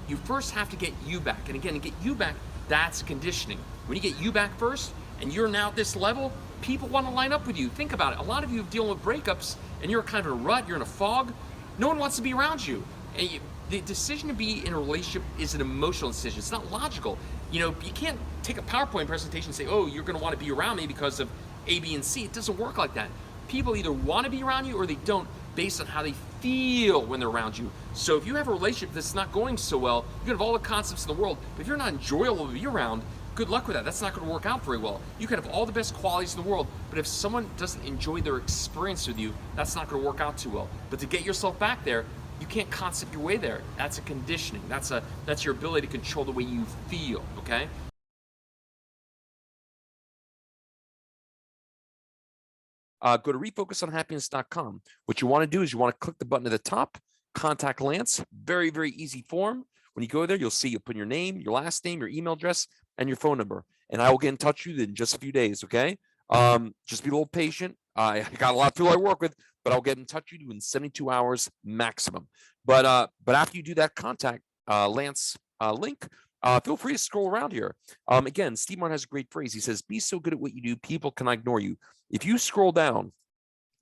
you first have to get you back. And again, to get you back, that's conditioning. When you get you back first, and you're now at this level, people want to line up with you. Think about it. A lot of you are dealing with breakups, and you're kind of in a rut, you're in a fog. No one wants to be around you. And the decision to be in a relationship is an emotional decision. It's not logical. You can't take a PowerPoint presentation and say, oh, you're going to want to be around me because of A, B, and C. It doesn't work like that. People either want to be around you or they don't, based on how they feel when they're around you. So if you have a relationship that's not going so well, you can have all the concepts in the world, but if you're not enjoyable to be around, good luck with that. That's not going to work out very well. You can have all the best qualities in the world, but if someone doesn't enjoy their experience with you, that's not going to work out too well. But to get yourself back there, you can't concept your way there. That's a conditioning. That's your ability to control the way you feel, okay? Go to refocusonhappiness.com. What you want to do is you want to click the button at the top, contact Lance. Very, very easy form. When you go there, you'll put your name, your last name, your email address, and your phone number. And I will get in touch with you in just a few days, okay? Just be a little patient. I got a lot of people I work with, but I'll get in touch with you in 72 hours maximum. But after you do that contact Lance link, feel free to scroll around here. Again, Steve Martin has a great phrase. He says, be so good at what you do, people cannot ignore you. If you scroll down,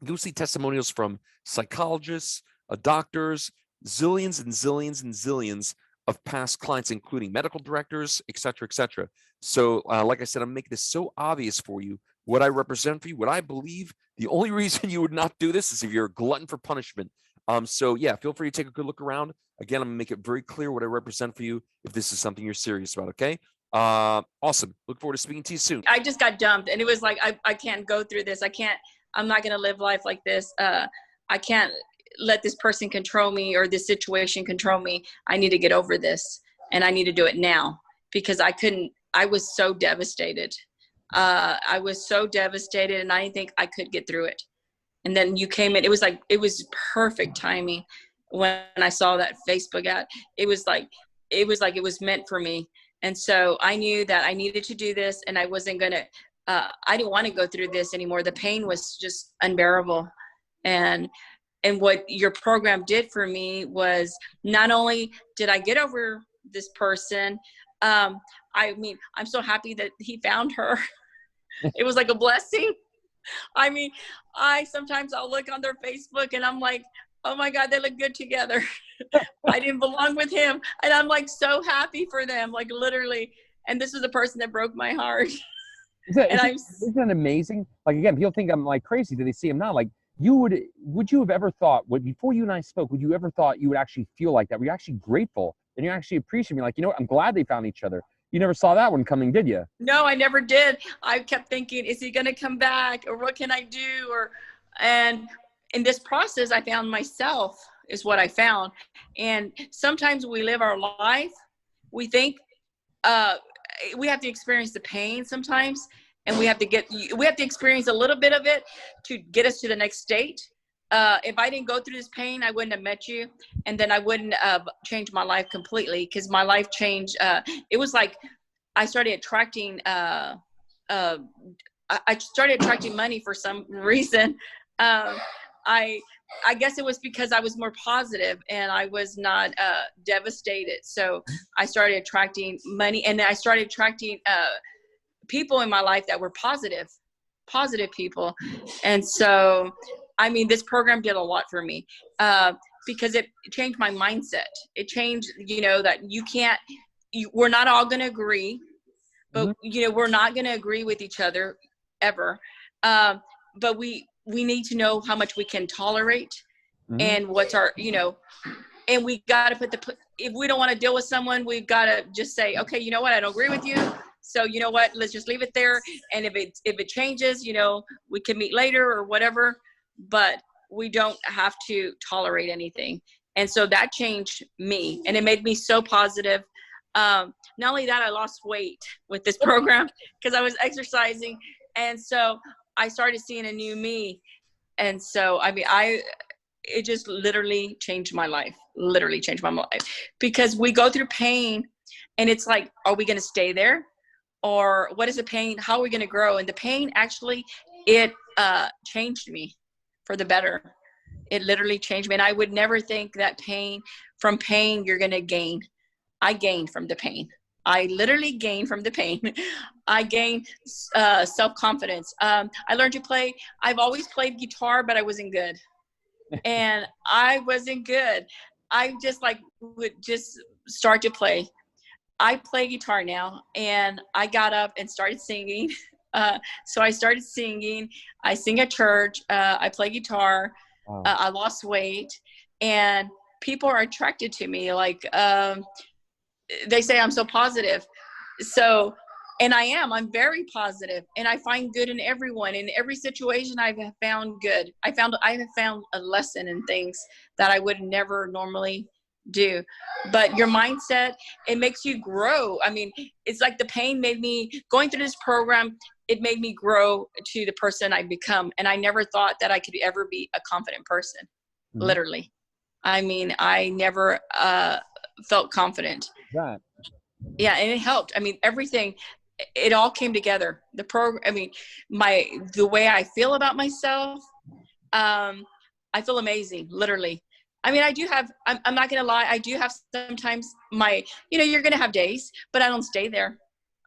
you'll see testimonials from psychologists, doctors, zillions and zillions and zillions of past clients, including medical directors, et cetera, et cetera. So like I said, I'm making this so obvious for you, what I represent for you, what I believe. The only reason you would not do this is if you're a glutton for punishment. So yeah, feel free to take a good look around. Again, I'm gonna make it very clear what I represent for you if this is something you're serious about, okay? Awesome. Look forward to speaking to you soon. I just got dumped, and it was like, I can't go through this. I'm not going to live life like this. I can't let this person control me or this situation control me. I need to get over this, and I need to do it now because I was so devastated. I was so devastated, and I didn't think I could get through it. And then you came in. It was perfect timing when I saw that Facebook ad. It was like it was meant for me. And so I knew that I needed to do this, and I wasn't going to, I didn't want to go through this anymore. The pain was just unbearable. And what your program did for me was not only did I get over this person, I mean, I'm so happy that he found her. It was like a blessing. I mean, sometimes I'll look on their Facebook and I'm like, oh my God, they look good together. I didn't belong with him. And I'm like so happy for them, like literally. And this was the person that broke my heart. Isn't that amazing? Like, again, people think I'm like crazy that they see him now. Like, would you have ever thought, before you and I spoke, would you ever thought you would actually feel like that? Were you actually grateful and you actually appreciate me? Like, you know what? I'm glad they found each other. You never saw that one coming, did you? No, I never did. I kept thinking, is he going to come back, or what can I do? And in this process, I found myself is what I found. And sometimes we live our life, we think we have to experience the pain sometimes, and we have to experience a little bit of it to get us to the next state. If I didn't go through this pain, I wouldn't have met you, and then I wouldn't have changed my life completely, because my life changed. It was like I started attracting money for some reason. I guess it was because I was more positive and I was not devastated. So I started attracting money, and I started attracting people in my life that were positive people. And so, I mean, this program did a lot for me because it changed my mindset. It changed, that we're not all going to agree, but, we're not going to agree with each other ever. But we need to know how much we can tolerate and what's our, and we got to if we don't want to deal with someone, we've got to just say, okay, you know what? I don't agree with you. So you know what? Let's just leave it there. And if it changes, we can meet later or whatever, but we don't have to tolerate anything. And so that changed me, and it made me so positive. Not only that, I lost weight with this program because I was exercising. And so I started seeing a new me. And so, I mean, it just literally changed my life, because we go through pain, and it's like, are we going to stay there? Or what is the pain? How are we going to grow? And the pain, actually, it changed me for the better. It literally changed me. And I would never think that from pain, you're going to gain. I gained from the pain. I literally gained from the pain. I gained self-confidence. I learned to play. I've always played guitar, but I wasn't good. And I wasn't good. I just like would just start to play. I play guitar now, and I got up and started singing. So I started singing. I sing at church. I play guitar. Wow. I lost weight, and people are attracted to me. Like they say I'm so positive. So, and I am. I'm very positive, and I find good in everyone. In every situation, I've found good. I have found a lesson in things that I would never normally do. But your mindset, it makes you grow. I mean, it's like the pain made me, going through this program, it made me grow to the person I become. And I never thought that I could ever be a confident person. Mm-hmm. Literally. I mean, I never felt confident. Right. Yeah, and it helped. I mean, everything, it all came together. The program, I mean, the way I feel about myself, I feel amazing, literally. I mean, I do have, I'm not going to lie, I do have sometimes you're going to have days, but I don't stay there.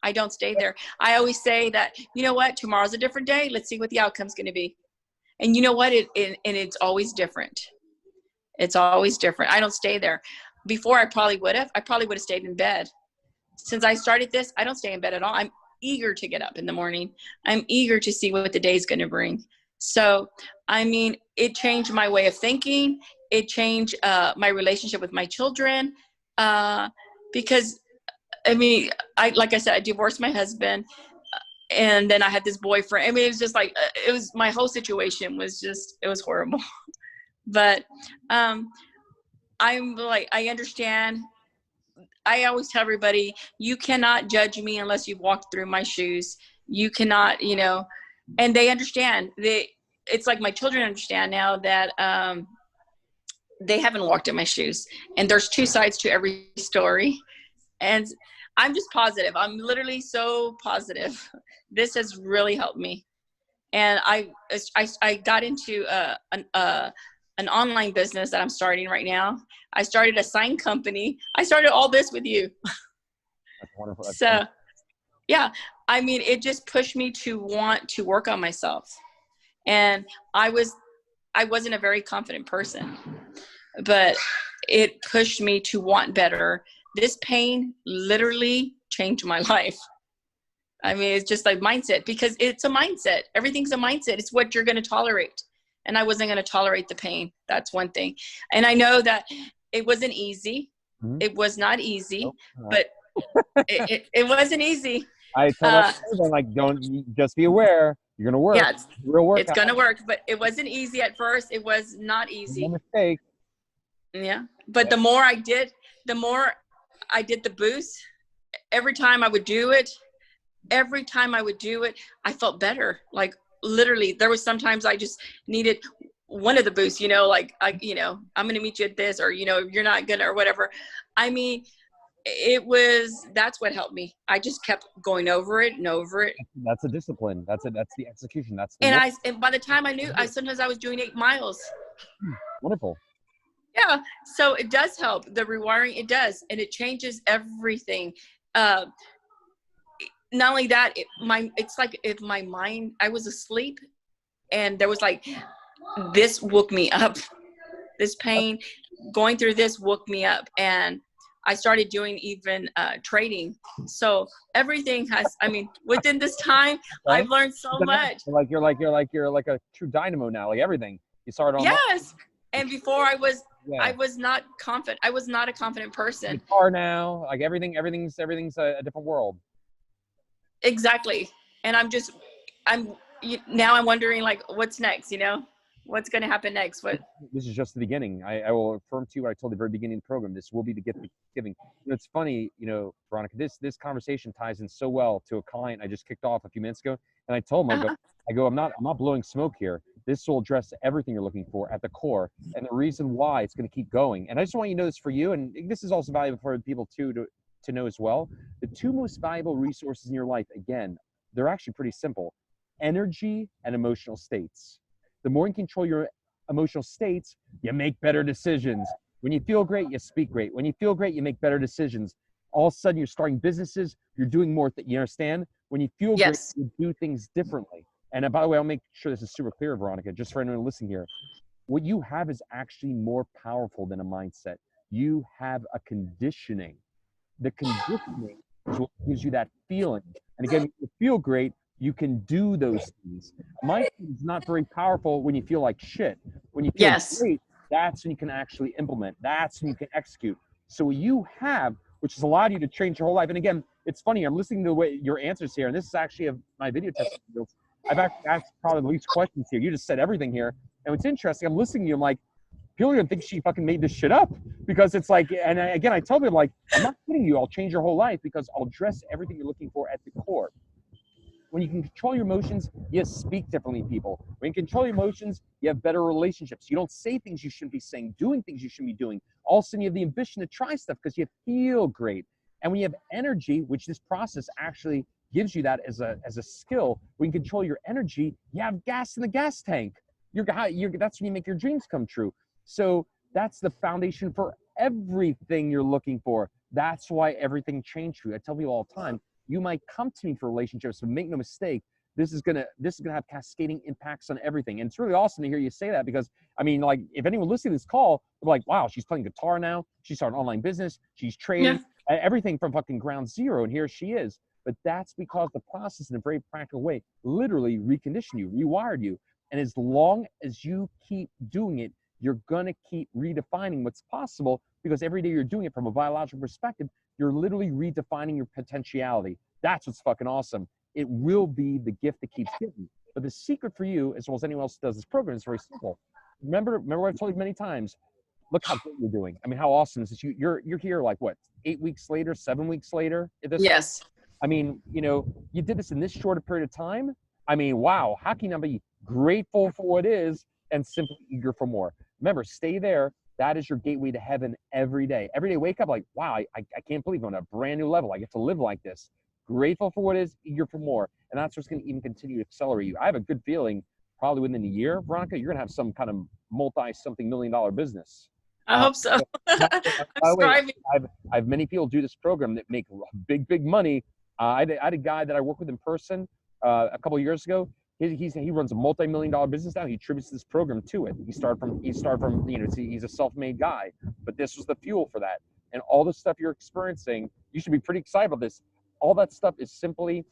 I don't stay there. I always say that, you know what, tomorrow's a different day. Let's see what the outcome's going to be. And you know what, and it's always different. It's always different. I don't stay there. Before I probably would have stayed in bed. Since I started this, I don't stay in bed at all. I'm eager to get up in the morning. I'm eager to see what the day's going to bring. So, I mean, it changed my way of thinking. It changed my relationship with my children because, I mean, like I said, I divorced my husband, and then I had this boyfriend. I mean, it was just like, my whole situation was just, it was horrible. But I'm like, I understand. I always tell everybody, you cannot judge me unless you've walked through my shoes. You cannot, and they understand. It's like my children understand now that they haven't walked in my shoes. And there's two sides to every story. And I'm just positive. I'm literally so positive. This has really helped me. And I got into an online business that I'm starting right now. I started a sign company. I started all this with you. That's wonderful. That's so, wonderful. Yeah, I mean, it just pushed me to want to work on myself. And I wasn't a very confident person, but it pushed me to want better. This pain literally changed my life. I mean, it's just like mindset, because it's a mindset. Everything's a mindset. It's what you're going to tolerate. And I wasn't going to tolerate the pain. That's one thing. And I know that it wasn't easy. Mm-hmm. It was not easy, but it wasn't easy. I tell my children, like, don't, just be aware. You're going to work. Yeah, real work. It's going to work, but it wasn't easy at first. It was not easy. No mistake. Yeah. But the more I did the boost. Every time I would do it, I felt better. Like, literally, there was sometimes I just needed one of the boosts, like, I'm going to meet you at this, or, you're not going to, or whatever. I mean, that's what helped me. I just kept going over it and over it. That's a discipline. That's the execution. And by the time I knew, sometimes I was doing 8 miles. Wonderful. Yeah. So it does help. The rewiring, it does. And it changes everything. Not only that, it's like if my mind, I was asleep and there was like, this woke me up. This pain, going through this woke me up. And I started doing even trading. So everything has, I mean, within this time, right? I've learned so much. You're like a true dynamo now, like everything. You started on. Yes. And before I was not confident. I was not a confident person. You are now, like everything's a different world. Exactly. And now I'm wondering, like, what's next, what's going to happen next? This is just the beginning. I will affirm to you what I told the very beginning of the program. This will be the gift of giving. It's funny, Veronica, this conversation ties in so well to a client I just kicked off a few minutes ago. And I told him, I go, I'm not blowing smoke here. This will address everything you're looking for at the core, and the reason why it's going to keep going. And I just want you to know this for you, and this is also valuable for people too, to know as well. The 2 most valuable resources in your life, again, they're actually pretty simple: energy and emotional states. The more you control your emotional states, you make better decisions. When you feel great, you speak great. When you feel great, you make better decisions. all of a sudden you're starting businesses, you're doing more, you understand? When you feel Yes. great, you do things differently. And by the way, I'll make sure this is super clear, Veronica, just for anyone listening here. What you have is actually more powerful than a mindset. You have a conditioning. The conditioning is what gives you that feeling. And again, when you feel great, you can do those things. Mindset is not very powerful when you feel like shit. When you feel Yes. great, that's when you can actually implement. That's when you can execute. So what you have, which has allowed you to change your whole life. And again, it's funny, I'm listening to the way your answers here, and this is actually my video testimonials. I've actually asked probably the least questions here. You just said everything here. And what's interesting, I'm listening to you, I'm like, people are gonna think she fucking made this shit up, because it's like, and again, I tell them, like, I'm not kidding you, I'll change your whole life because I'll address everything you're looking for at the core. When you can control your emotions, you speak differently to people. When you control your emotions, you have better relationships. You don't say things you shouldn't be saying, doing things you shouldn't be doing. All of a sudden, you have the ambition to try stuff because you feel great. And when you have energy, which this process actually gives you that as a skill, when you control your energy, you have gas in the gas tank. That's when you make your dreams come true. So that's the foundation for everything you're looking for. That's why everything changed for you. I tell people all the time, you might come to me for relationships, but make no mistake, this is gonna have cascading impacts on everything. And it's really awesome to hear you say that, because I mean, like, if anyone listening to this call, they're like, wow, she's playing guitar now, she started an online business, she's trading, everything from fucking ground zero, and here she is. But that's because the process, in a very practical way, literally reconditioned you, rewired you. And as long as you keep doing it, you're gonna keep redefining what's possible, because every day you're doing it from a biological perspective, you're literally redefining your potentiality. That's what's fucking awesome. It will be the gift that keeps giving. But the secret for you, as well as anyone else who does this program, is very simple. Remember what I've told you many times. Look how good you're doing. I mean, how awesome is this? You're here like what, 8 weeks later, 7 weeks later? Yes. I mean, you did this in this short a period of time. I mean, wow, how can you be grateful for what is and simply eager for more? Remember, stay there. That is your gateway to heaven every day. Every day, wake up like, wow, I can't believe I'm on a brand new level. I get to live like this. Grateful for what is, eager for more. And that's what's going to even continue to accelerate you. I have a good feeling probably within a year, Veronica, you're going to have some kind of multi-something $million business. I hope so. By I'm the way, striving. I've many people do this program that make big money. I had a guy that I worked with in person a couple of years ago. He runs a multi-million-dollar business now. He attributes this program to it. He started from he's a self-made guy, but this was the fuel for that. And all the stuff you're experiencing, you should be pretty excited about this. All that stuff is simply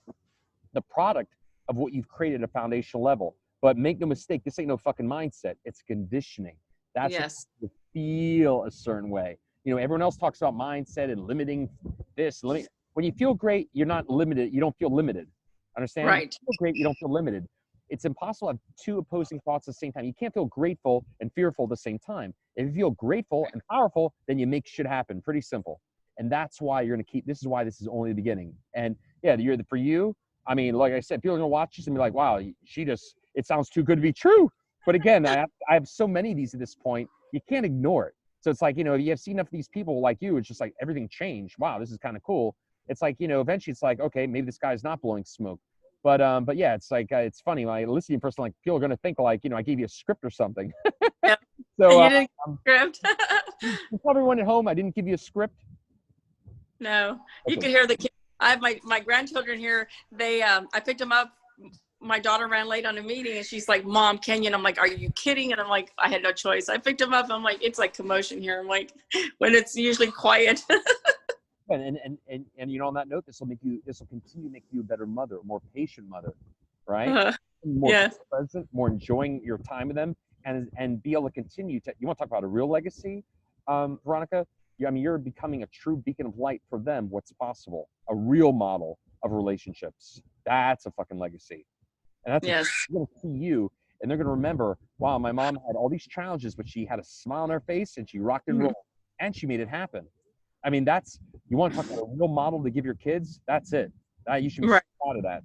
the product of what you've created at a foundational level. But make no mistake, this ain't no fucking mindset. It's conditioning. That's Yes. what you feel a certain way. Everyone else talks about mindset and limiting this. When you feel great, you're not limited. You don't feel limited. Understand? Right. When you feel great, you don't feel limited. It's impossible to have two opposing thoughts at the same time. You can't feel grateful and fearful at the same time. If you feel grateful and powerful, then you make shit happen. Pretty simple. And that's why you're going to keep, this is why this is only the beginning. And yeah, for you, I mean, like I said, people are going to watch this and be like, wow, it sounds too good to be true. But again, I have so many of these at this point, you can't ignore it. So it's like, you have seen enough of these people like you, it's just like everything changed. Wow, this is kind of cool. It's like, eventually it's like, okay, maybe this guy's not blowing smoke. But yeah, it's like, it's funny. Like listening to a person, like people are going to think like, I gave you a script or something. Yep. So You didn't script. tell everyone at home, I didn't give you a script. No, you Okay. can hear the kids. I have my grandchildren here. They I picked them up. My daughter ran late on a meeting and she's like, Mom, can you? And I'm like, are you kidding? And I'm like, I had no choice. I picked them up. I'm like, it's like commotion here. I'm like, when it's usually quiet. And on that note, this will continue to make you a better mother, a more patient mother, right? More Yes. present, more enjoying your time with them, and be able to continue to. You want to talk about a real legacy, Veronica? You're becoming a true beacon of light for them. What's possible? A real model of relationships. That's a fucking legacy, and that's Yes. they're gonna see you, and they're gonna remember. Wow, my mom had all these challenges, but she had a smile on her face, and she rocked and rolled, and she made it happen. I mean, you want to talk about a real model to give your kids? That's it. You should be Right. proud of that.